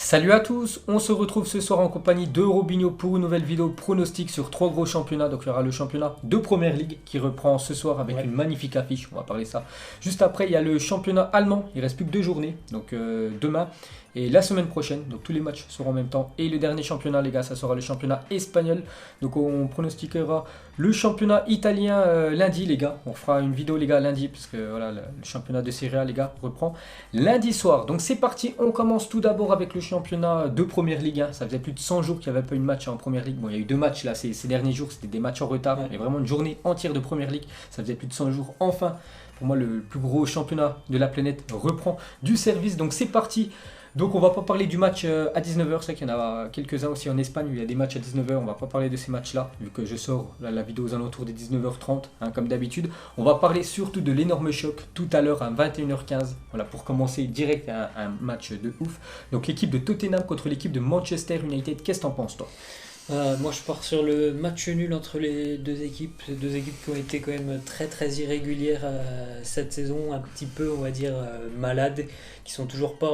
Salut à tous, on se retrouve ce soir en compagnie de Robinho pour une nouvelle vidéo pronostic sur trois gros championnats. Donc il y aura le championnat de Première Ligue qui reprend ce soir avec une magnifique affiche, on va parler de ça. Juste après il y a le championnat allemand, il reste plus que 2 journées, donc demain et la semaine prochaine. Donc tous les matchs seront en même temps. Et le dernier championnat les gars, ça sera le championnat espagnol. Donc on pronostiquera le championnat italien lundi les gars. On fera une vidéo les gars lundi parce que voilà, le championnat de Serie A les gars reprend lundi soir. Donc c'est parti, on commence tout d'abord avec le championnat de Première Ligue. Ça faisait plus de 100 jours qu'il n'y avait pas eu de match en Première Ligue. Bon, il y a eu 2 matchs là ces derniers jours, c'était des matchs en retard. Mais vraiment une journée entière de Première Ligue. Ça faisait plus de 100 jours. Enfin, pour moi, le plus gros championnat de la planète reprend du service. Donc c'est parti. Donc on va pas parler du match à 19h, c'est vrai qu'il y en a quelques-uns aussi en Espagne où il y a des matchs à 19h, on va pas parler de ces matchs-là, vu que je sors la vidéo aux alentours des 19h30, comme d'habitude. On va parler surtout de l'énorme choc tout à l'heure à 21h15, voilà, pour commencer direct un match de ouf. Donc l'équipe de Tottenham contre l'équipe de Manchester United, qu'est-ce que t'en penses toi ? Moi je pars sur le match nul entre les deux équipes qui ont été quand même très très irrégulières cette saison, un petit peu on va dire malades, qui sont toujours pas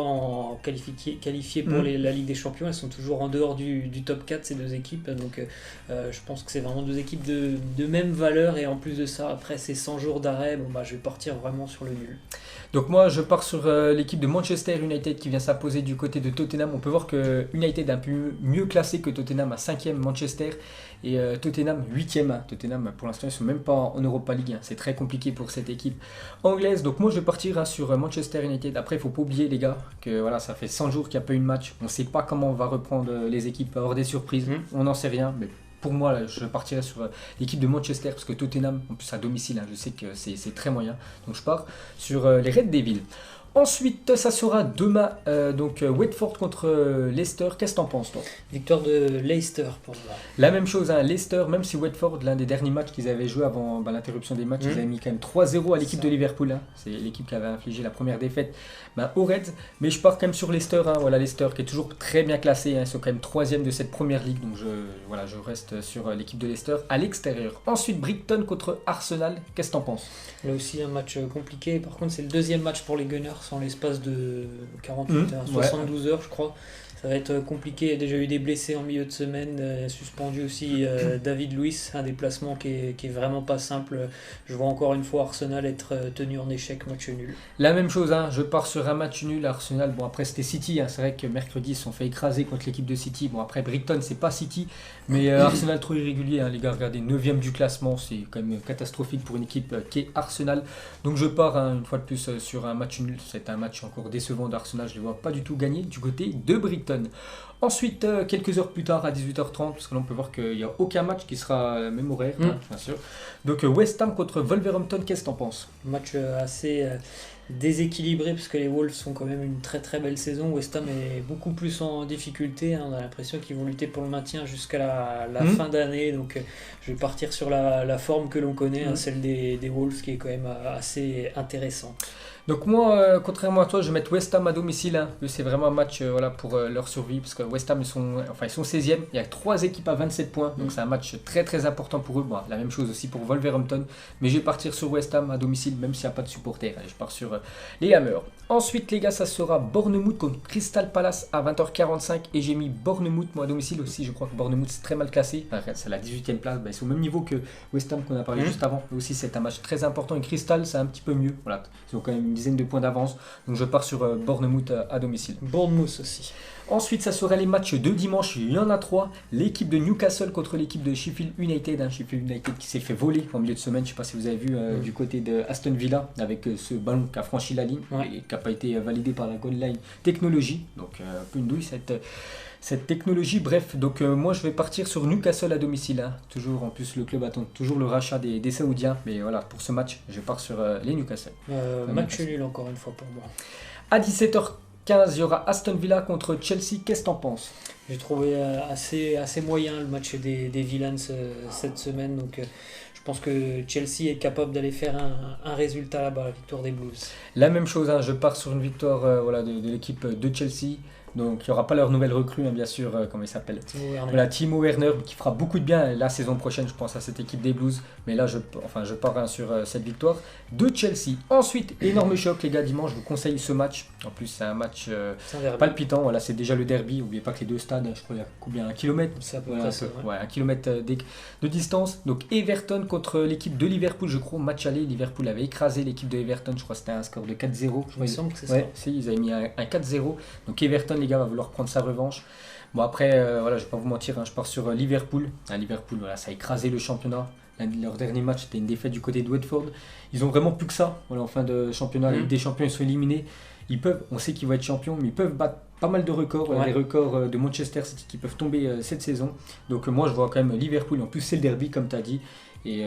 qualifiées pour la Ligue des Champions, elles sont toujours en dehors du top 4 ces deux équipes, donc je pense que c'est vraiment deux équipes de même valeur, et en plus de ça après ces 100 jours d'arrêt, je vais partir vraiment sur le nul. Donc moi je pars sur l'équipe de Manchester United qui vient s'imposer du côté de Tottenham. On peut voir que United est un peu mieux classé que Tottenham à 5e Manchester et Tottenham 8e. Tottenham pour l'instant ils ne sont même pas en Europa League. C'est très compliqué pour cette équipe anglaise. Donc moi je vais partir sur Manchester United. Après il ne faut pas oublier les gars que voilà, ça fait 100 jours qu'il n'y a pas eu de match. On ne sait pas comment on va reprendre les équipes. Il va y avoir des surprises. On n'en sait rien. Mais pour moi, là, je partirai sur l'équipe de Manchester parce que Tottenham, en plus à domicile, je sais que c'est très moyen. Donc je pars sur les Red Devils. Ensuite, ça sera demain, donc Watford contre Leicester. Qu'est-ce que t'en penses, toi ? Victoire de Leicester pour moi. La même chose, Leicester, même si Watford, l'un des derniers matchs qu'ils avaient joué avant l'interruption des matchs, ils avaient mis quand même 3-0 à l'équipe de Liverpool. C'est l'équipe qui avait infligé la première défaite aux Reds. Mais je pars quand même sur Leicester. Voilà, Leicester qui est toujours très bien classé. Ils sont quand même 3e de cette première ligue. Donc je reste sur l'équipe de Leicester à l'extérieur. Ensuite, Brighton contre Arsenal. Qu'est-ce que t'en penses ? Là aussi, un match compliqué. Par contre, c'est le deuxième match pour les Gunners en l'espace de 48 heures, 72 heures, je crois. Ça va être compliqué. Il y a déjà eu des blessés en milieu de semaine. Suspendu aussi David Luiz, un déplacement qui est vraiment pas simple. Je vois encore une fois Arsenal être tenu en échec, match nul. La même chose, je pars sur un match nul. Arsenal, bon après c'était City. C'est vrai que mercredi ils se sont fait écraser contre l'équipe de City. Bon après Brighton c'est pas City. Mais Arsenal trop irrégulier, les gars. Regardez, 9e du classement. C'est quand même catastrophique pour une équipe qui est Arsenal. Donc je pars une fois de plus sur un match nul. C'est un match encore décevant d'Arsenal. Je ne les vois pas du tout gagner du côté de Brighton. Ensuite, quelques heures plus tard, à 18h30, parce que là on peut voir qu'il n'y a aucun match qui sera même horaire, bien sûr. Donc West Ham contre Wolverhampton, qu'est-ce que t'en penses ? Match assez déséquilibré, parce que les Wolves font quand même une très très belle saison. West Ham est beaucoup plus en difficulté. On a l'impression qu'ils vont lutter pour le maintien jusqu'à la fin d'année. Donc je vais partir sur la forme que l'on connaît, celle des Wolves, qui est quand même assez intéressante. Donc moi, contrairement à toi, je vais mettre West Ham à domicile. C'est vraiment un match pour leur survie, parce que West Ham, ils sont 16e. Il y a 3 équipes à 27 points, donc c'est un match très très important pour eux. Bon, la même chose aussi pour Wolverhampton, mais je vais partir sur West Ham à domicile, même s'il n'y a pas de supporters. Allez, je pars sur les Hammers. Ensuite, les gars, ça sera Bournemouth contre Crystal Palace à 20h45, et j'ai mis Bournemouth moi à domicile aussi. Je crois que Bournemouth c'est très mal classé. C'est la 18e place. Ils sont au même niveau que West Ham qu'on a parlé juste avant. Mais aussi, c'est un match très important. Et Crystal, c'est un petit peu mieux. Voilà, ils ont quand même une dizaine de points d'avance. Donc je pars sur Bournemouth à domicile. Bournemouth aussi. Ensuite, ça sera les matchs de dimanche. Il y en a 3. L'équipe de Newcastle contre l'équipe de Sheffield United. Sheffield United qui s'est fait voler en milieu de semaine. Je ne sais pas si vous avez vu du côté de Aston Villa avec ce ballon qui a franchi la ligne et qui n'a pas été validé par la Goal Line Technology. Donc un peu une douille cette technologie. Bref, donc moi je vais partir sur Newcastle à domicile. Toujours, en plus le club attend toujours le rachat des Saoudiens. Mais voilà, pour ce match, je pars sur les Newcastle. Match nul encore une fois pour moi. À 17h15, il y aura Aston Villa contre Chelsea. Qu'est-ce que t'en penses ? J'ai trouvé assez moyen le match des Villains cette semaine. Donc je pense que Chelsea est capable d'aller faire un résultat là-bas, la victoire des Blues. La même chose, je pars sur une victoire de l'équipe de Chelsea. Donc il n'y aura pas leur nouvelle recrue, hein, bien sûr, comment il s'appelle. Timo Werner. Voilà, Timo Werner qui fera beaucoup de bien la saison prochaine, je pense, à cette équipe des Blues. Mais là, je pars hein, sur cette victoire de Chelsea. Ensuite, énorme choc, les gars, dimanche, je vous conseille ce match. En plus, c'est un match C'est un derby. palpitant. Voilà, c'est déjà le derby. N'oubliez pas que les deux stades, je crois, il y a combien, 1 kilomètre. C'est à peu Voilà, près ça. Ouais. ouais, 1 kilomètre de distance. Donc Everton contre l'équipe de Liverpool, je crois, match aller. Liverpool avait écrasé l'équipe de Everton, je crois que c'était un score de 4-0. Je crois, Il me semble que c'est ouais, si, ils avaient mis un 4-0. Donc Everton, les gars, va vouloir prendre sa revanche. Bon après, voilà, je vais pas vous mentir, hein, je pars sur Liverpool. Liverpool, voilà, ça a écrasé le championnat. Leur dernier match, c'était une défaite du côté de Watford. Ils ont vraiment plus que ça. Voilà, en fin de championnat, la Ligue des Champions, ils sont éliminés. On sait qu'ils vont être champions, mais ils peuvent battre pas mal de records. Voilà, les records de Manchester City qui peuvent tomber cette saison. Donc moi, je vois quand même Liverpool. En plus, c'est le derby, comme tu as dit. Et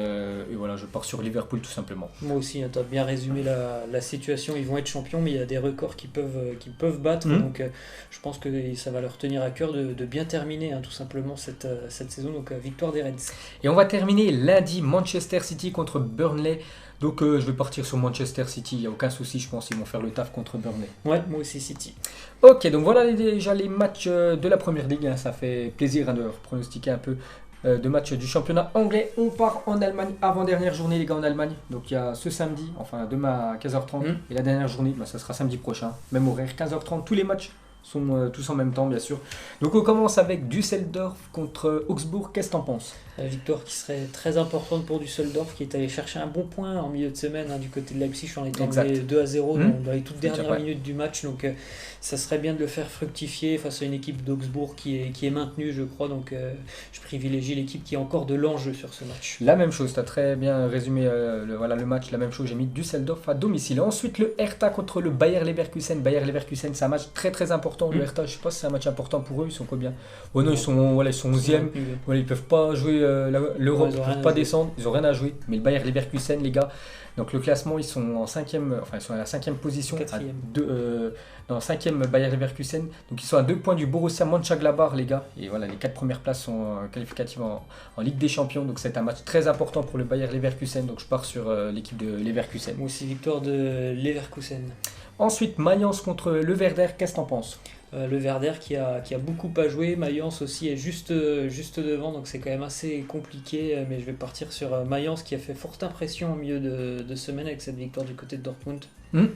voilà, je pars sur Liverpool tout simplement. Moi aussi, hein, tu as bien résumé la situation. Ils vont être champions, mais il y a des records qu'ils peuvent battre. Donc je pense que ça va leur tenir à cœur de bien terminer hein, tout simplement cette saison. Donc victoire des Reds. Et on va terminer lundi, Manchester City contre Burnley. Donc je vais partir sur Manchester City, il n'y a aucun souci, je pense qu'ils vont faire le taf contre Burnley. Ouais, moi aussi City. Ok, donc voilà déjà les matchs de la Première Ligue, hein. Ça fait plaisir hein, de pronostiquer un peu de matchs du championnat anglais. On part en Allemagne, avant-dernière journée les gars en Allemagne. Donc il y a ce samedi, enfin demain à 15h30 et la dernière journée, ça sera samedi prochain, même horaire, 15h30, tous les matchs sont tous en même temps bien sûr. Donc on commence avec Düsseldorf contre Augsbourg, qu'est-ce que t'en penses ? La victoire qui serait très importante pour Düsseldorf qui est allé chercher un bon point en milieu de semaine hein, du côté de Leipzig en étant 2-0 dans les toutes dernières minutes du match. Donc ça serait bien de le faire fructifier face à une équipe d'Augsbourg qui est maintenue je crois. Donc je privilégie l'équipe qui a encore de l'enjeu sur ce match. La même chose, tu as très bien résumé le match, la même chose, j'ai mis Düsseldorf à domicile. Ensuite le Hertha contre le Bayer Leverkusen. Bayer Leverkusen c'est un match très très important. Le Hertha, je sais pas si c'est un match important pour eux, ils sont combien ? Oh non, ils sont 11e, voilà, ils peuvent pas jouer l'Europe, ils peuvent pas descendre, ils ont rien à jouer. Mais le Bayer Leverkusen, les gars, donc le classement, ils sont en 5e, enfin ils sont à la 5e position, dans 5e Bayer Leverkusen, donc ils sont à 2 points du Borussia Mönchengladbach, les gars. Et voilà, les 4 premières places sont qualificatives en Ligue des Champions, donc c'est un match très important pour le Bayer Leverkusen, donc je pars sur l'équipe de Leverkusen. Moi aussi, victoire de Leverkusen. Ensuite, Mayence contre le Werder, qu'est-ce que t'en penses ? Le Werder qui a beaucoup à jouer, Mayence aussi est juste devant, donc c'est quand même assez compliqué, mais je vais partir sur Mayence qui a fait forte impression au milieu de semaine avec cette victoire du côté de Dortmund.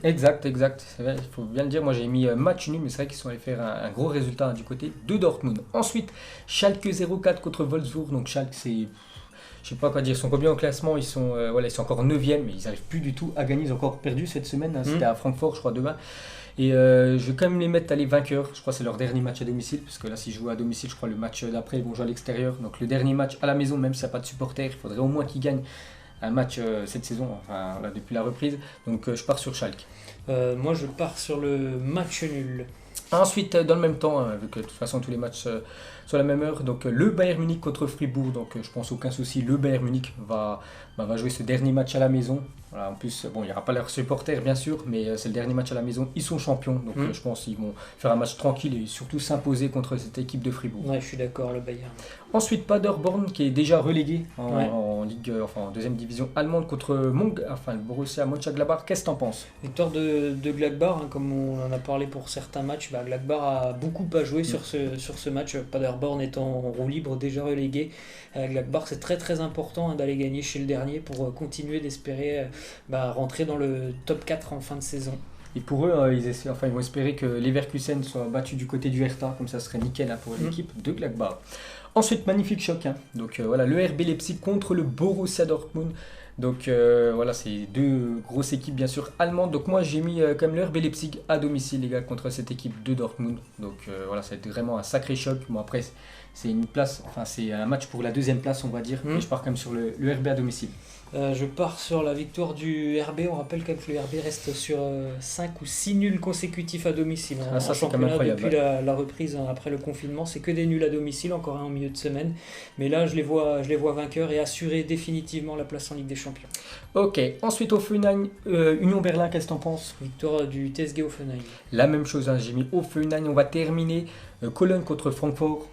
Exact, c'est vrai, il faut bien le dire, moi j'ai mis match nul, mais c'est vrai qu'ils sont allés faire un gros résultat du côté de Dortmund. Ensuite, Schalke 04 contre Wolfsburg, donc Schalke c'est... Je sais pas quoi dire, ils sont combien au classement, ils sont encore 9e, mais ils n'arrivent plus du tout à gagner, ils ont encore perdu cette semaine, hein, c'était à Francfort je crois demain. Et je vais quand même les mettre à les vainqueurs, je crois que c'est leur dernier match à domicile, parce que là s'ils jouent à domicile, je crois le match d'après ils vont jouer à l'extérieur, donc le dernier match à la maison, même s'il n'y a pas de supporters, il faudrait au moins qu'ils gagnent un match cette saison, enfin voilà, depuis la reprise, donc je pars sur Schalke. Moi je pars sur le match nul. Ensuite, dans le même temps, vu que de toute façon tous les matchs sont à la même heure, donc le Bayern Munich contre Fribourg, donc je pense aucun souci, le Bayern Munich va jouer ce dernier match à la maison. Voilà, en plus, bon, il n'y aura pas leurs supporters bien sûr, mais c'est le dernier match à la maison, ils sont champions, donc je pense qu'ils vont faire un match tranquille et surtout s'imposer contre cette équipe de Fribourg. Ouais, je suis d'accord, le Bayern. Ensuite, Paderborn qui est déjà relégué en Ligue, en deuxième division allemande contre le Borussia Mönchengladbach. Qu'est-ce que t'en penses ? Victoire de Gladbach, hein, comme on en a parlé pour certains matchs. Gladbach a beaucoup à jouer sur ce match. Paderborn étant en roue libre, déjà relégué. Gladbach, c'est très très important d'aller gagner chez le dernier pour continuer d'espérer rentrer dans le top 4 en fin de saison. Et pour eux, ils vont espérer que Leverkusen soit battu du côté du Hertha, comme ça serait nickel pour l'équipe de Gladbach. Ensuite, magnifique choc. Donc le RB Leipzig contre le Borussia Dortmund. Donc c'est deux grosses équipes bien sûr allemandes. Donc moi j'ai mis quand même le RB Leipzig à domicile les gars contre cette équipe de Dortmund. Donc ça a été vraiment un sacré choc. Bon après c'est c'est un match pour la deuxième place on va dire. Mais je pars quand même sur le RB à domicile. Je pars sur la victoire du RB. On rappelle quand même que le RB reste sur 5 ou 6 nuls consécutifs à domicile. Ça c'est quand même incroyable. Depuis la reprise après le confinement, c'est que des nuls à domicile, encore un au milieu de semaine. Mais là, je les vois vainqueurs et assurer définitivement la place en Ligue des Champions. Ok, ensuite Hoffenheim, Union Berlin, qu'est-ce que t'en penses ? Victoire du TSG Hoffenheim. La même chose, j'ai mis Hoffenheim. On va terminer Cologne contre Francfort.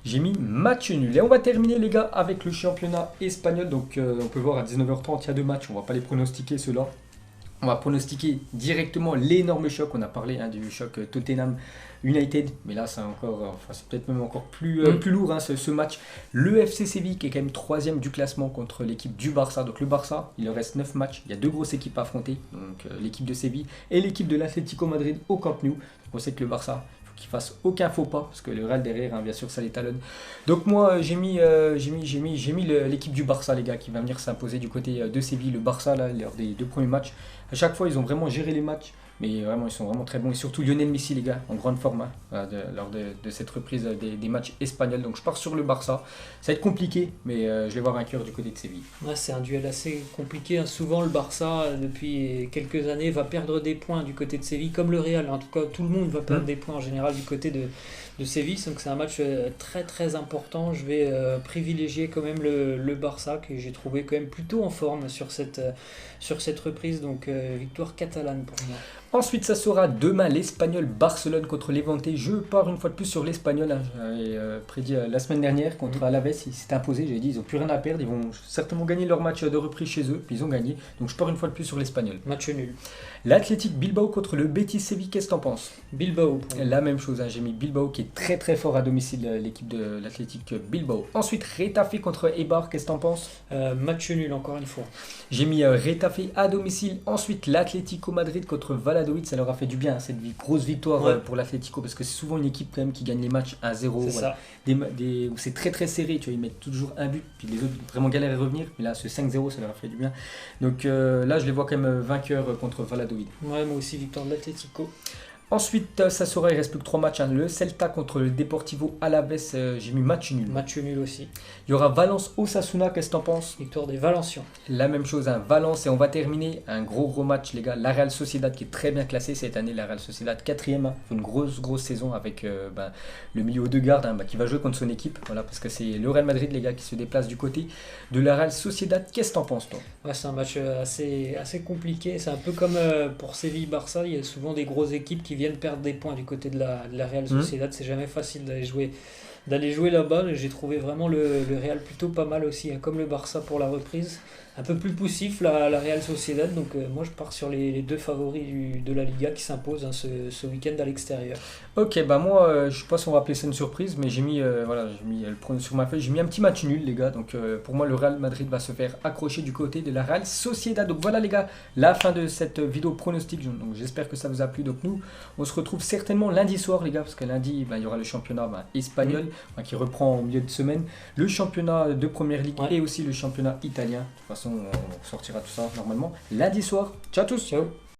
J'ai mis match nul. Et on va terminer les gars avec le championnat espagnol. Donc on peut voir à 19h30, il y a 2 matchs. On va pas les pronostiquer ceux-là. On va pronostiquer directement l'énorme choc. On a parlé du choc Tottenham United, mais là c'est c'est peut-être même encore plus lourd ce match. Le FC Séville qui est quand même 3e du classement contre l'équipe du Barça. Donc le Barça, il leur reste 9 matchs. Il y a 2 grosses équipes à affronter, donc l'équipe de Séville et l'équipe de l'Atlético Madrid au Camp Nou. Donc on sait que le Barça, qu'il fasse aucun faux pas parce que le Real derrière, bien sûr, ça l'étalonne. Donc moi j'ai mis l'équipe du Barça, les gars, qui va venir s'imposer du côté de Séville. Le Barça là, lors des 2 premiers matchs, à chaque fois ils ont vraiment géré les matchs, mais vraiment ils sont vraiment très bons, et surtout Lionel Messi, les gars, en grande forme lors de cette reprise des matchs espagnols. Donc je pars sur le Barça. Ça va être compliqué, mais je vais voir vainqueur du côté de Séville. Ouais, c'est un duel assez compliqué. Souvent le Barça depuis quelques années va perdre des points du côté de Séville, comme le Real. En tout cas, tout le monde va perdre des points en général du côté de Séville. Donc c'est un match très très important. Je vais privilégier quand même le Barça, que j'ai trouvé quand même plutôt en forme sur cette reprise. Donc victoire catalane pour moi. Ensuite, ça sera demain l'Espagnol Barcelone contre Levante. Je pars une fois de plus sur l'Espagnol. J'avais prédit la semaine dernière contre Alaves, ils s'étaient imposés. J'ai dit ils n'ont plus rien à perdre, ils vont certainement gagner leur match de reprise chez eux. Puis ils ont gagné. Donc je pars une fois de plus sur l'Espagnol. Match nul. L'Athletic Bilbao contre le Betis Séville, qu'est-ce que t'en penses? Bilbao. La même chose, j'ai mis Bilbao qui est très très fort à domicile, l'équipe de l'Athletic Bilbao. Ensuite, Retafe contre Eibar, qu'est-ce que t'en penses? Match nul encore une fois. J'ai mis Retafe à domicile. Ensuite, l'Atlético Madrid contre Valladolid, ça leur a fait du bien, cette grosse victoire pour l'Atlético, parce que c'est souvent une équipe quand même qui gagne les matchs 1-0. Ça. Où c'est très très serré, tu vois, ils mettent toujours un but, puis les autres vraiment galèrent à revenir. Mais là, ce 5-0, ça leur a fait du bien. Donc là, je les vois quand même vainqueurs contre Valladolid. Ouais, moi aussi, victoire de l'Atlético. Ensuite, ça sera, il reste plus que 3 matchs. Le Celta contre le Deportivo Alaves, j'ai mis match nul. Match nul aussi. Il y aura Valence-Osasuna, qu'est-ce que t'en penses? Victoire des Valenciens. La même chose, Valence. Et on va terminer un gros match, les gars. La Real Sociedad qui est très bien classée cette année. La Real Sociedad 4e, une grosse saison avec le milieu de garde qui va jouer contre son équipe. Voilà, parce que c'est le Real Madrid, les gars, qui se déplace du côté de la Real Sociedad. Qu'est-ce que t'en penses, toi? Ouais, c'est un match assez compliqué. C'est un peu comme pour Séville-Barça. Il y a souvent des grosses équipes qui viennent perdre des points du côté de la Real Sociedad. C'est jamais facile d'aller jouer là-bas. J'ai trouvé vraiment le Real plutôt pas mal aussi, comme le Barça pour la reprise. Un peu plus poussif la Real Sociedad. Donc moi je pars sur les 2 favoris de la Liga qui s'imposent ce week-end à l'extérieur. Ok, moi je sais pas si on va appeler ça une surprise, mais j'ai mis le prono sur ma feuille, j'ai mis un petit match nul, les gars. Donc pour moi le Real Madrid va se faire accrocher du côté de la Real Sociedad. Donc voilà, les gars, la fin de cette vidéo pronostic. Donc j'espère que ça vous a plu. Donc nous on se retrouve certainement lundi soir, les gars, parce que lundi il y aura le championnat espagnol qui reprend au milieu de semaine, le championnat de première ligue et aussi le championnat italien. De toute façon on sortira tout ça normalement lundi soir. Ciao à tous. Ciao.